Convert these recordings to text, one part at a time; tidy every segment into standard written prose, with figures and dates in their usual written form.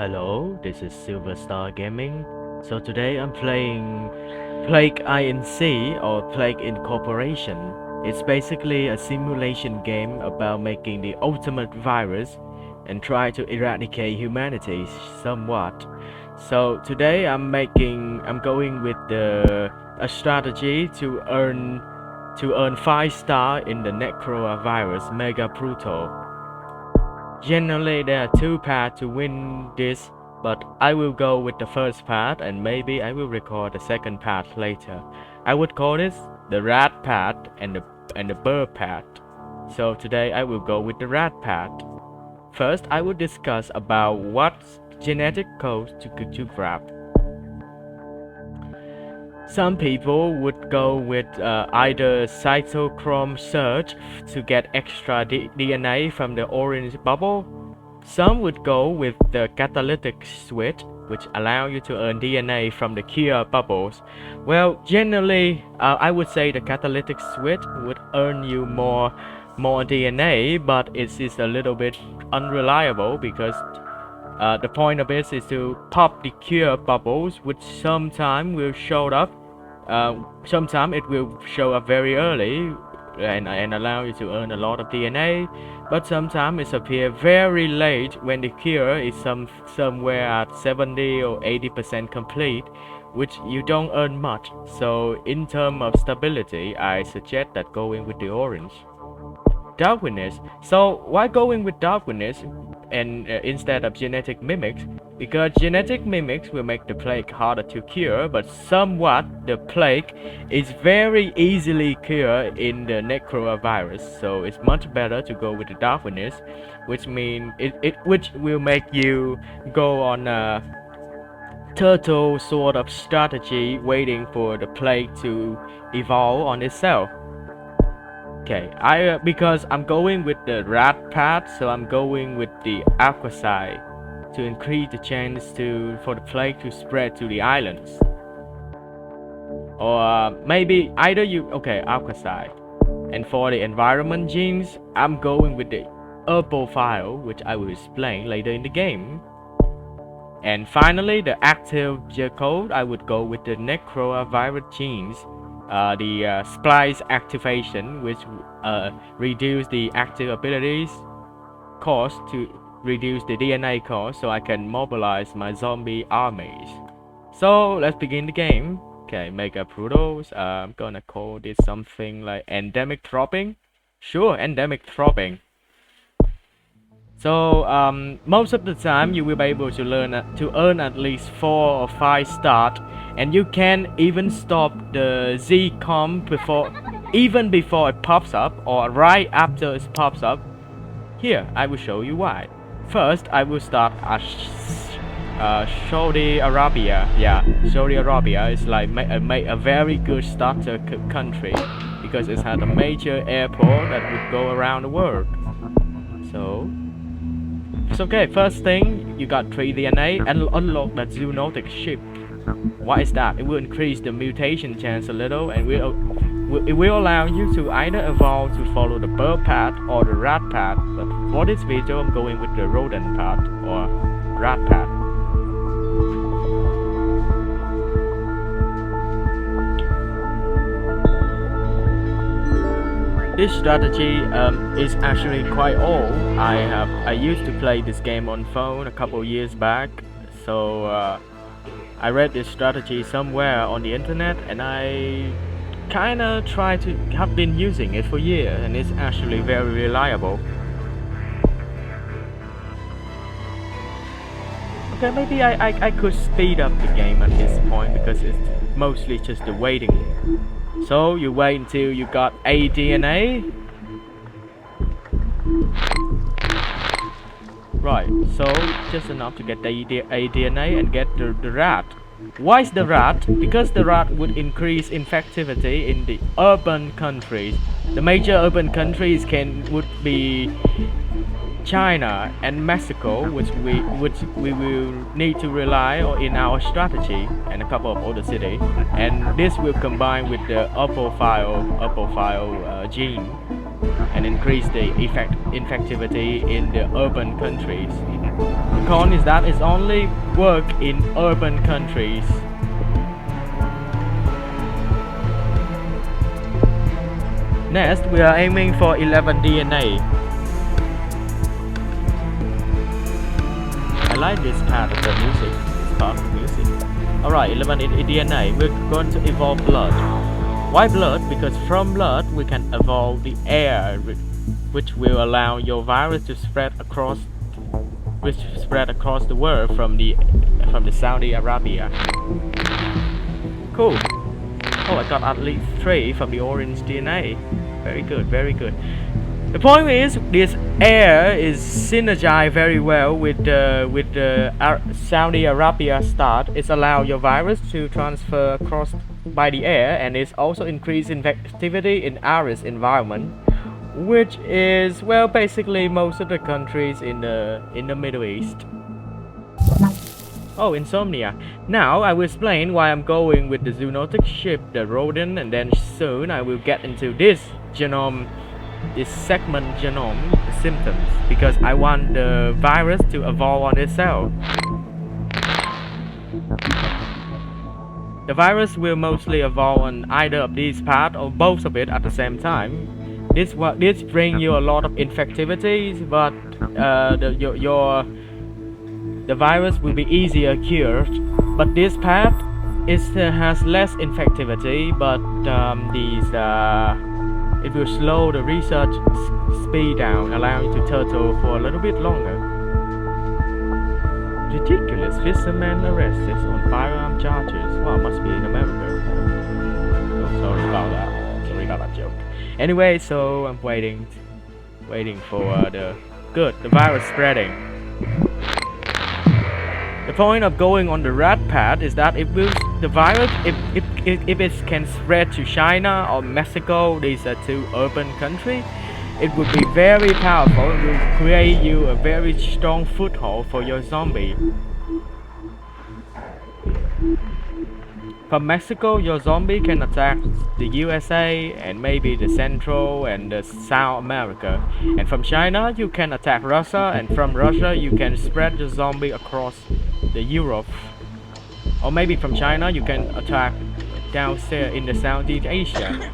Hello, this is Silverstar Gaming. So today I'm playing Plague Inc. or Plague Incorporation. It's basically a simulation game about making the ultimate virus and try to eradicate humanity somewhat. So today I'm going with a strategy to earn 5 star in the Necroa Virus Mega Brutal. Generally, there are two paths to win this, but I will go with the first path and maybe I will record the second path later. I would call this the rat path and the bird path. So today I will go with the rat path. First, I will discuss about what genetic codes to grab. Some people would go with either Cytochrome Surge to get extra DNA from the orange bubble. Some would go with the catalytic switch, which allow you to earn DNA from the cure bubbles. Well, generally, I would say the catalytic switch would earn you more DNA, but it is a little bit unreliable because the point of it is to pop the cure bubbles, which sometimes will show up. Sometimes it will show up very early and allow you to earn a lot of DNA, but sometimes it appears very late when the cure is somewhere at 70 or 80% complete, which you don't earn much. So in terms of stability, I suggest that going with the orange. Darwinist. So why going with Darwinist and instead of genetic mimics? Because genetic mimics will make the plague harder to cure, but somewhat the plague is very easily cured in the Necroa virus. So it's much better to go with the Darwinist, which means which will make you go on a turtle sort of strategy, waiting for the plague to evolve on itself. Okay, because I'm going with the rat path, so I'm going with the Aquacyte to increase the chance for the plague to spread to the islands. Or maybe either Aquacyte. And for the environment genes, I'm going with the Urbophile, which I will explain later in the game. And finally, the active code, I would go with the Necroa Virus genes. The Spliced Activation, which reduce the active abilities cost to reduce the DNA cost, so I can mobilize my zombie armies. So let's begin the game. Okay, Mega Brutals. I'm gonna call this something like endemic dropping. Sure, endemic dropping. So most of the time you will be able to earn at least 4 or 5 stars, and you can even stop the Z-com even before it pops up or right after it pops up. Here, I will show you why. First, I will start at Saudi Arabia. Yeah, Saudi Arabia is like a very good starter country because it has a major airport that would go around the world. So it's okay. First thing, you got 3 DNA and unlock that zoonotic ship. Why is that? It will increase the mutation chance a little, and it will allow you to either evolve to follow the bird path or the rat path. But for this video, I'm going with the rodent path or rat path. This strategy is actually quite old. I used to play this game on phone a couple years back, so I read this strategy somewhere on the internet, and I kinda have been using it for years, and it's actually very reliable. Okay, maybe I could speed up the game at this point because it's mostly just the waiting. So you wait until you got a DNA. Right, so just enough to get the a DNA and get the rat. Why is the rat? Because the rat would increase infectivity in the urban countries. The major urban countries would be China and Mexico, which we will need to rely on in our strategy, and a couple of other cities. And this will combine with the Urbophile gene and increase the infectivity in the urban countries. The con is that it's only work in urban countries. Next, we are aiming for 11 DNA. I like this part of the music. This part of the music. Alright, 11 DNA. We're going to evolve blood. Why blood? Because from blood we can evolve the air, which will allow your virus to spread across the world from the Saudi Arabia. Cool. Oh, I got at least 3 from the orange DNA. Very good, very good. The point is, this air is synergized very well with the Saudi Arabia start. It's allow your virus to transfer across by the air, and it's also increased infectivity in Aris environment, which is, well, basically most of the countries in the Middle East. Oh, insomnia. Now I will explain why I'm going with the zoonotic ship, the rodent, and then soon I will get into this genome, this segment genome symptoms, because I want the virus to evolve on itself. The virus will mostly evolve on either of these parts or both of it at the same time. This bring you a lot of infectivity, but the virus will be easier cured. But this part has less infectivity, but it will slow the research speed down, allowing to turtle for a little bit longer. Ridiculous fisherman arrested on firearm charges. Wow, must be in America. Oh, sorry about that. Sorry about that joke. Anyway, so I'm waiting for the virus spreading. The point of going on the rat path is that the virus, if it can spread to China or Mexico, these are 2 urban countries, it would be very powerful. It will create you a very strong foothold for your zombie. From Mexico, your zombie can attack the USA and maybe the Central and the South America. And from China, you can attack Russia, and from Russia, you can spread the zombie across the Europe. Or maybe from China, you can attack downstairs in the Southeast Asia.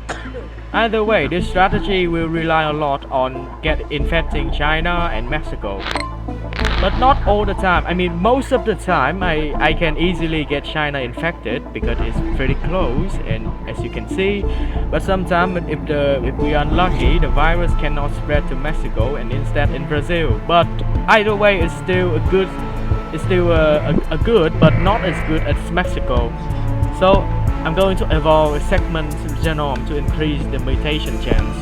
Either way, this strategy will rely a lot on infecting China and Mexico. But not all the time. I mean, most of the time I can easily get China infected because it's pretty close, and as you can see. But sometimes if we are unlucky, the virus cannot spread to Mexico and instead in Brazil. But either way, it's still a good, but not as good as Mexico. So I'm going to evolve a segment genome to increase the mutation chance.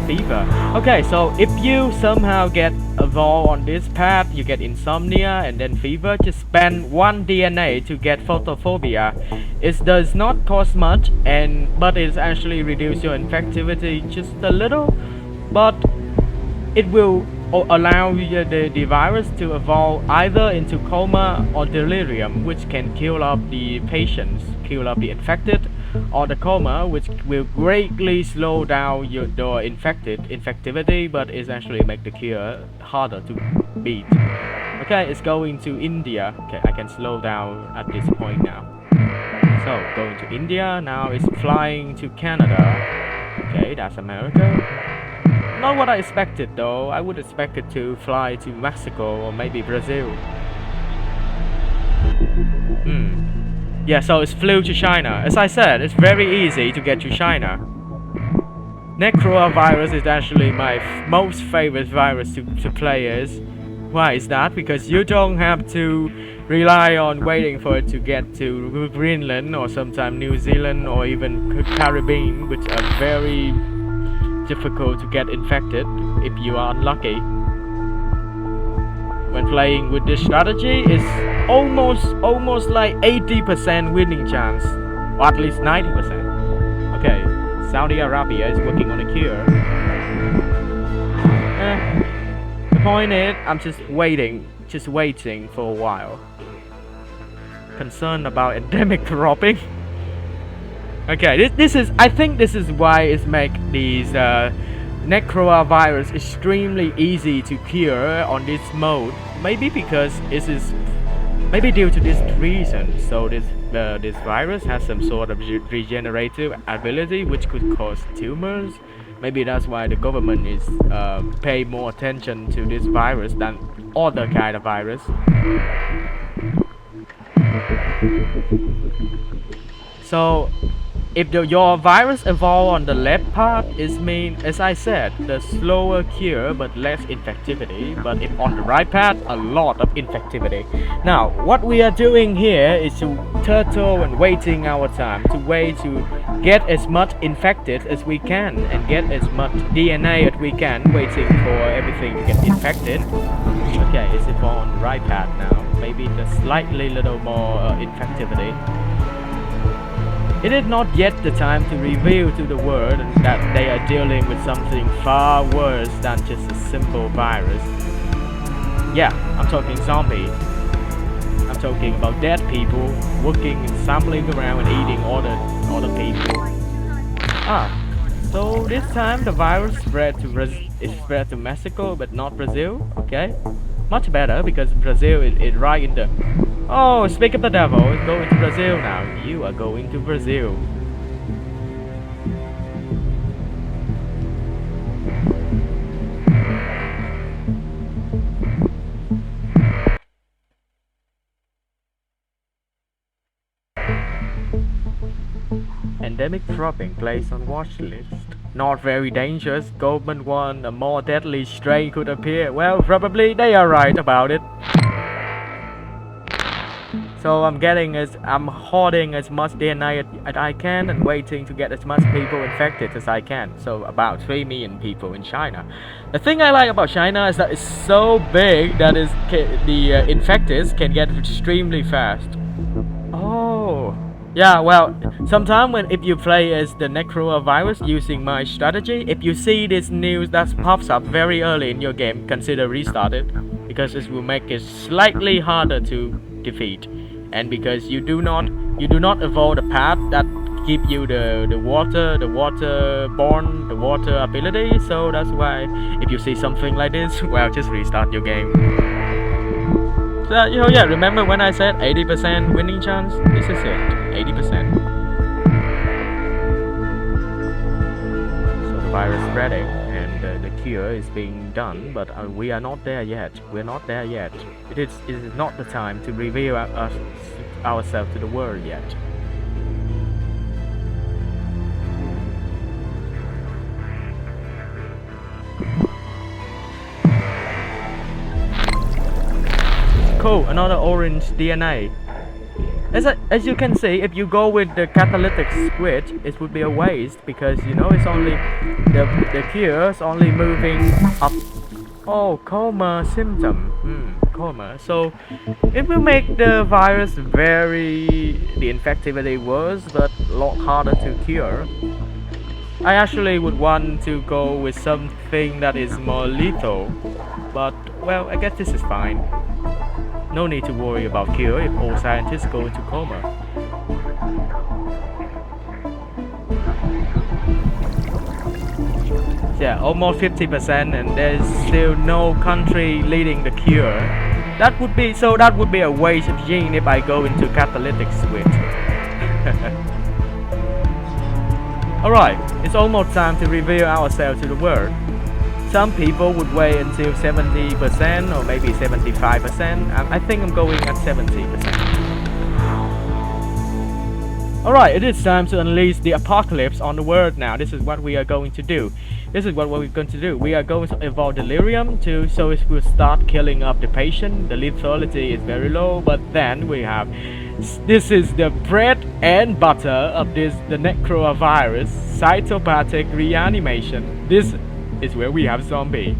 Fever. Okay, so if you somehow get evolved on this path, you get insomnia and then fever, just spend 1 DNA to get photophobia. It does not cost much, but it actually reduce your infectivity just a little, but it will allow the virus to evolve either into coma or delirium, which can kill off the patients, kill off the infected, or the coma, which will greatly slow down your infectivity, but it actually make the cure harder to beat. Okay, it's going to India. Okay, I can slow down at this point now. So going to India, now it's flying to Canada. Okay, that's America. Not what I expected though. I would expect it to fly to Mexico or maybe Brazil. Yeah, so it flew to China. As I said, it's very easy to get to China. Necroa virus is actually my most favorite virus to play as. Why is that? Because you don't have to rely on waiting for it to get to Greenland or sometimes New Zealand or even Caribbean, which are very difficult to get infected if you are unlucky. When playing with this strategy, it's almost like 80% winning chance, or at least 90%. Okay, Saudi Arabia is working on a cure. The point is, I'm just waiting for a while. Concerned about endemic dropping. Okay, I think this is why it's make these Necroa virus extremely easy to cure on this mode. Maybe because it is maybe due to this reason. So this virus has some sort of regenerative ability which could cause tumors. Maybe that's why the government is pay more attention to this virus than other kind of virus. So if your virus evolve on the left path, it means, as I said, the slower cure but less infectivity. But if on the right path, a lot of infectivity. Now, what we are doing here is to turtle and waiting our time to wait to get as much infected as we can and get as much DNA as we can, waiting for everything to get infected. Okay, it's evolved on the right path now. Maybe the slightly little more infectivity. It is not yet the time to reveal to the world that they are dealing with something far worse than just a simple virus. Yeah, I'm talking zombies. I'm talking about dead people walking and stumbling around and eating other people. So this time the virus spread to Mexico but not Brazil. Okay, much better because Brazil is right in the... Oh, speak of the devil, it's going to Brazil now. You are going to Brazil. Endemic dropping placed on watch list. Not very dangerous. Government warned a more deadly strain could appear. Well, probably they are right about it. So I'm hoarding as much DNA as I can and waiting to get as much people infected as I can. So about 3 million people in China. The thing I like about China is that it's so big that the infected can get extremely fast. Oh, yeah. Well, sometimes if you play as the Necroa virus using my strategy, if you see this news that pops up very early in your game, consider restart it, because it will make it slightly harder to defeat. And because you do not evolve the path that give you the water ability, so that's why if you see something like this, well, just restart your game. So yeah, remember when I said 80% winning chance? This is it, 80%. So the virus spreading and the cure is being done, but we are not there yet. We're not there yet. It is not the time to reveal ourselves to the world yet. Cool, another orange DNA. As you can see, if you go with the catalytic squid, it would be a waste because you know it's only the cure is only moving up. Oh, coma symptom. Coma. So it will make the virus the infectivity worse, but a lot harder to cure. I actually would want to go with something that is more lethal, but well, I guess this is fine. No need to worry about cure if all scientists go into coma. Yeah, almost 50%, and there's still no country leading the cure. That would be a waste of gene if I go into catalytic switch. Alright, it's almost time to reveal ourselves to the world. Some people would wait until 70% or maybe 75%. I think I'm going at 70%. Alright, it is time to unleash the apocalypse on the world now. This is what we are going to do. We are going to evolve delirium so it will start killing up the patient. The lethality is very low, but then we have... This is the bread and butter of the Necroa virus, cytopathic reanimation. This is where we have zombie.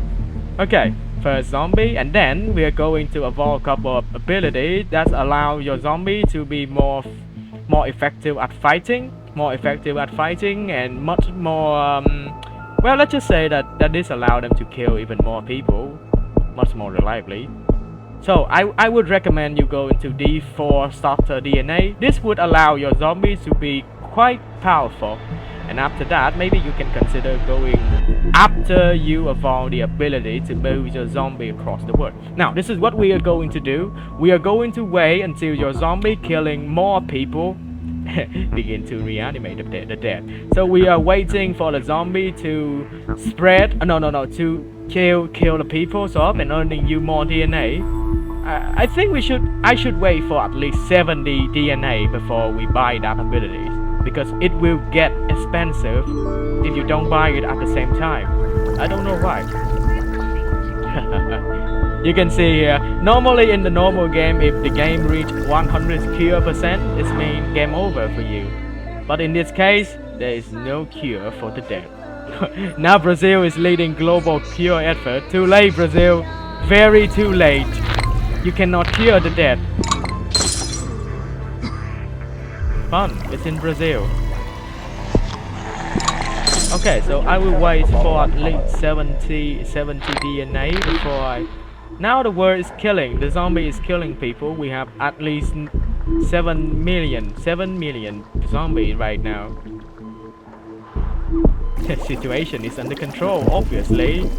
Okay, first zombie, and then we are going to evolve a couple of abilities that allow your zombie to be more effective at fighting, and much more well, let's just say that this allows them to kill even more people much more reliably. So I would recommend you go into D4 starter DNA. This would allow your zombies to be quite powerful. And after that, maybe you can consider going after you evolve the ability to move your zombie across the world. Now, this is what we are going to do. We are going to wait until your zombie killing more people begin to reanimate the dead. So we are waiting for the zombie to spread, to kill the people off and earning you more DNA. I think I should wait for at least 70 DNA before we buy that ability, because it will get expensive if you don't buy it at the same time. I don't know why. You can see here, normally in the normal game, if the game reach 100 cure percent, it means game over for you. But in this case, there is no cure for the dead. Now Brazil is leading global cure effort. Too late, Brazil. Very too late. You cannot cure the dead. Fun, it's in Brazil. Okay, so I will wait for at least 70 DNA before I... Now the world is killing, the zombie is killing people. We have at least 7 million zombies right now. The situation is under control, obviously.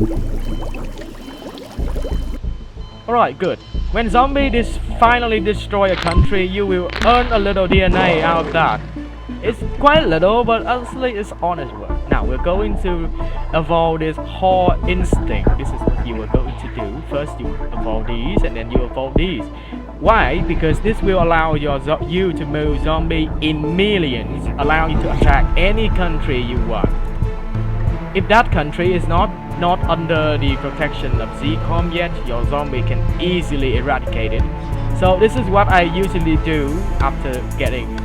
Alright, good. When zombies finally destroy a country, you will earn a little DNA out of that. It's quite little, but honestly it's honest work. Now we're going to evolve this horde instinct. This is what you are going to do. First you evolve these and then you evolve these. Why? Because this will allow you to move zombie in millions, allow you to attack any country you want. If that country is not under the protection of Cytochrome yet, your zombie can easily eradicate it. So this is what I usually do after getting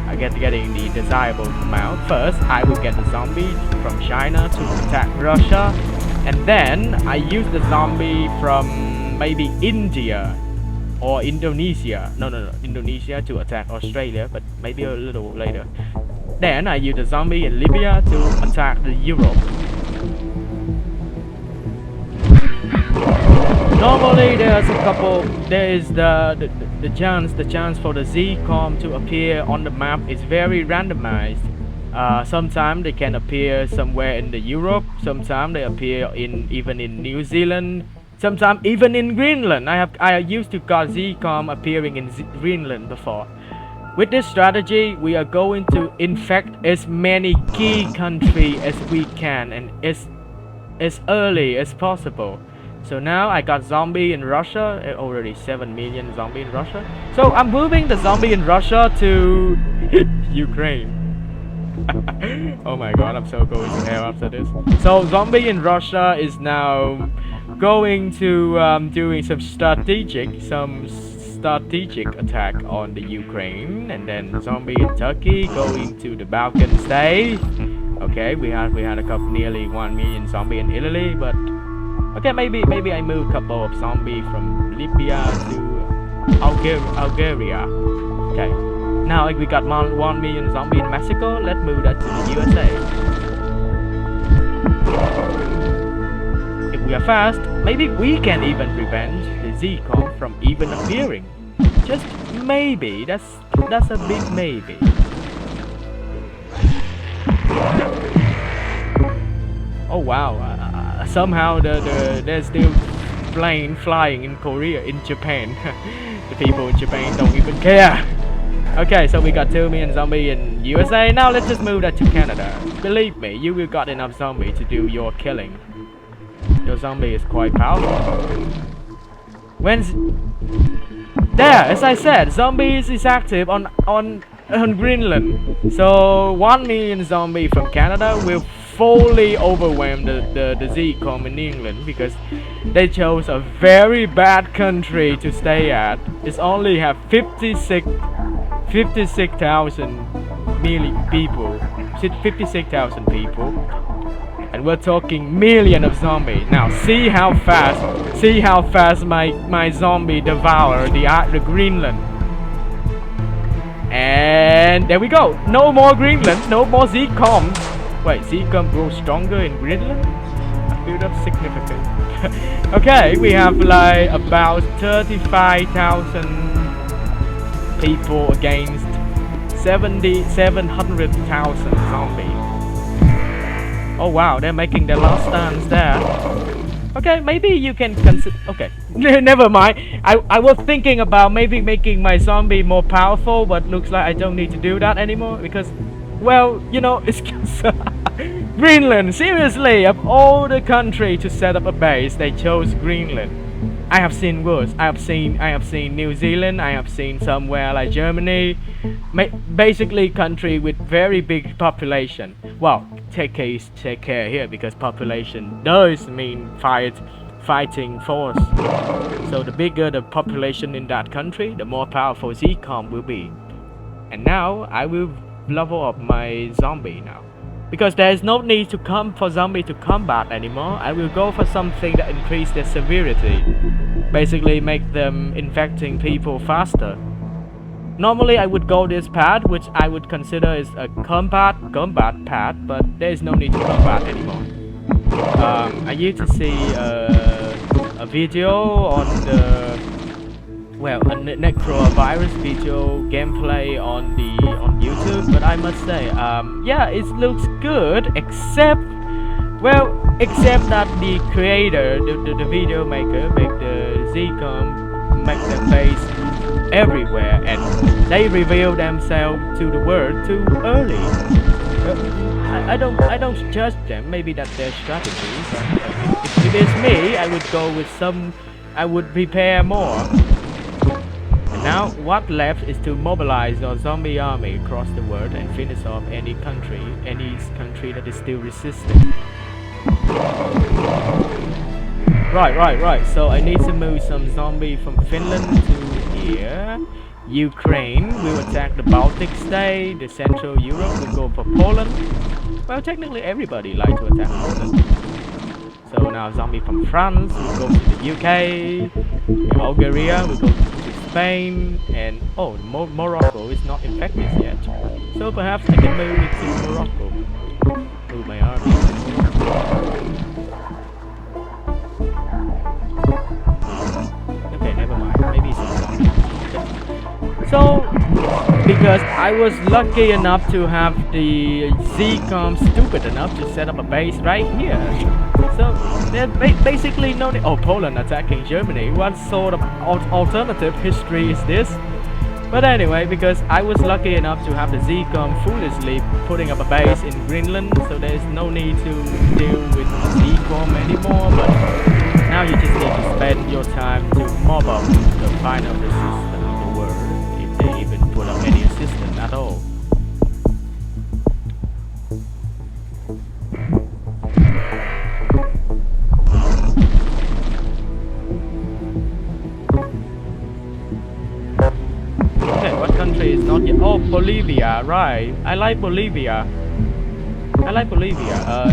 the desirable amount. First, I will get the zombie from China to attack Russia, and then I use the zombie from maybe India or Indonesia. No, Indonesia to attack Australia, but maybe a little later. Then I use the zombie in Libya to attack the Europe. Normally there is the chance for the Cytochrome to appear on the map is very randomized. Sometimes they can appear somewhere in the Europe, sometimes they appear even in New Zealand, sometimes even in Greenland. I used to got Cytochrome appearing in Greenland before. With this strategy, we are going to infect as many key countries as we can and as early as possible. So now I got zombie in Russia, already 7 million zombie in Russia. So I'm moving the zombie in Russia to Ukraine. Oh my god, I'm so going to hell after this. So zombie in Russia is now going to doing some strategic attack on the Ukraine, and then zombie in Turkey going to the Balkan state. Okay, we had a couple nearly 1 million zombie in Italy, but okay, maybe I move a couple of zombies from Libya to Algeria. Okay, now we got 1 million zombie in Mexico. Let's move that to the USA. If we are fast, maybe we can even prevent the Cytochrome from even appearing. Just maybe. That's a big maybe. Oh wow. Somehow there's still plane flying in Korea, in Japan. The people in Japan don't even care. Okay, so we got 2 million zombie in USA. Now let's just move that to Canada. Believe me, you will got enough zombie to do your killing. Your zombie is quite powerful. There, as I said, zombies is active on Greenland. So 1 million zombie from Canada will fully overwhelm the Cytochrome in England, because they chose a very bad country to stay at. It's only have 56,000 people, 56,000 people, and we're talking million of zombies. Now see how fast my zombie devour the Greenland. And there we go. No more Greenland, no more Cytochrome. Wait, Cytochrome grows stronger in Greenland? I feel that's significant. Okay, we have like about 35,000 people against 700,000 zombies. Oh wow, they're making their last stance there. Okay, maybe you can consider. Okay, never mind. I was thinking about maybe making my zombie more powerful, but looks like I don't need to do that anymore because, well, you know, it's Greenland. Seriously, of all the country to set up a base, they chose Greenland. I have seen worse. I have seen New Zealand. I have seen somewhere like Germany. Basically, country with very big population. Well, take care here because population does mean fighting force. So the bigger the population in that country, the more powerful Zcom will be. And now I will level up my zombie now. Because there is no need to come for zombie to combat anymore. I will go for something that increase their severity. Basically make them infecting people faster. Normally I would go this path, which I would consider is a combat path, but there is no need to combat anymore. I used to see a video on the a Necroa Virus video gameplay on YouTube, but I must say, yeah, it looks good, except that the creator, the video maker, make the Zcom, make their base everywhere, and they reveal themselves to the world too early. I don't judge them. Maybe that's their strategy. But if it's me, I would prepare more. Now, what left is to mobilize our zombie army across the world and finish off any country that is still resisting. Right. So I need to move some zombie from Finland to here. Ukraine will attack the Baltic state. The Central Europe will go for Poland. Well, technically everybody likes to attack Poland. So now zombie from France will go to the UK. Bulgaria will go to Spain, and oh, Morocco is not infected yet, so perhaps I can move it to Morocco. Move my army. Okay, never mind. Maybe it's not. So, because I was lucky enough to have the Zcom stupid enough to set up a base right here. So there's basically no. Oh, Poland attacking Germany. What sort of alternative history is this? But anyway, because I was lucky enough to have the Zcom foolishly putting up a base in Greenland, so there's no need to deal with Zcom anymore. But now you just need to spend your time to mob up the final resistance of the world, if they even put up any resistance at all. Is not yet. Oh, Bolivia, right. I like Bolivia,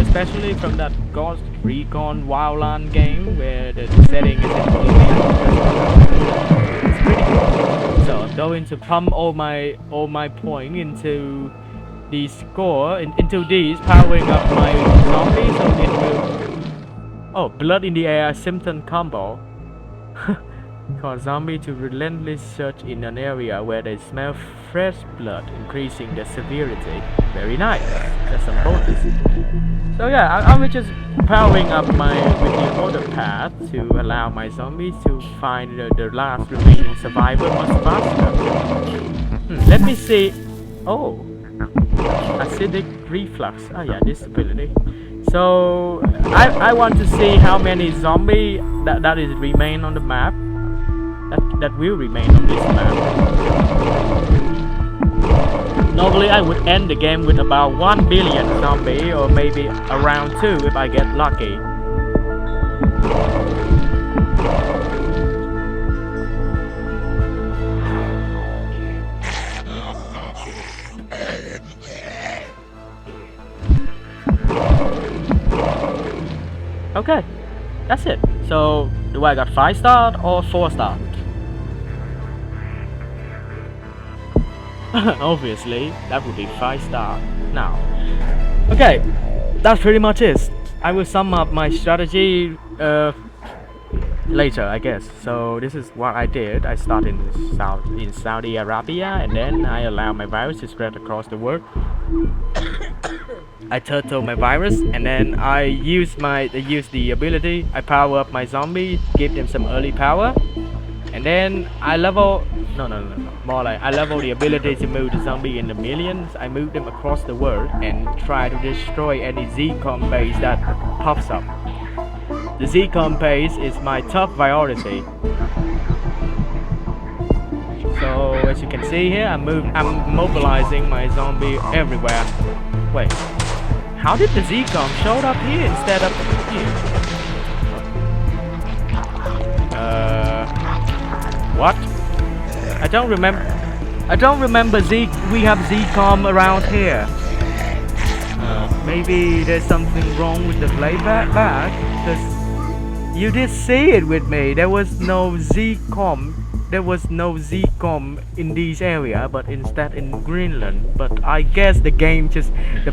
especially from that Ghost Recon Wildland game where the setting is in Bolivia. It's pretty cool. So I'm going to pump all my point into the score, into these, powering up my zombie, so it will. Oh, blood in the air symptom combo. Cause zombie to relentlessly search in an area where they smell fresh blood, increasing their severity. Very nice. That's some bonus. So yeah, I'm just powering up with the order path to allow my zombies to find the last remaining survivor much faster. Let me see. Oh, acidic reflux. Oh yeah, this ability. So I want to see how many zombies that is remain on the map. That will remain on this map. Normally I would end the game with about 1 billion zombie, or maybe around 2 if I get lucky. Okay, that's it. So do I got 5 stars or 4 stars? Obviously, that would be 5 stars now. Okay, that's pretty much it. I will sum up my strategy later, I guess. So this is what I did. I started in Saudi Arabia, and then I allow my virus to spread across the world. I turtle my virus, and then I use the ability. I power up my zombie, give them some early power, and then I level. No. More like I level the ability to move the zombie in the millions. I move them across the world and try to destroy any Z-com base that pops up. The Z-com base is my top priority. So as you can see here, I'm mobilizing my zombie everywhere. Wait, how did the Z-com show up here instead of here? What? I don't remember. We have Z-com around here. Maybe there's something wrong with the playback, because you did see it with me. There was no Z-com. There was no Z-com in this area, but instead in Greenland. But I guess the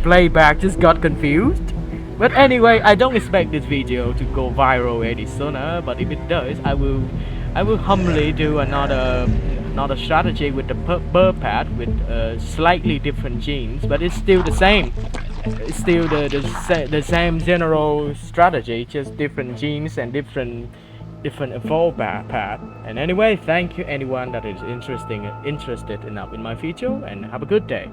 playback just got confused. But anyway, I don't expect this video to go viral any sooner. But if it does, I will humbly do another strategy with the bird pad with slightly different genes, but it's still the same. It's still the same general strategy, just different genes and different evolve path. And anyway, thank you anyone that is interested enough in my video, and have a good day.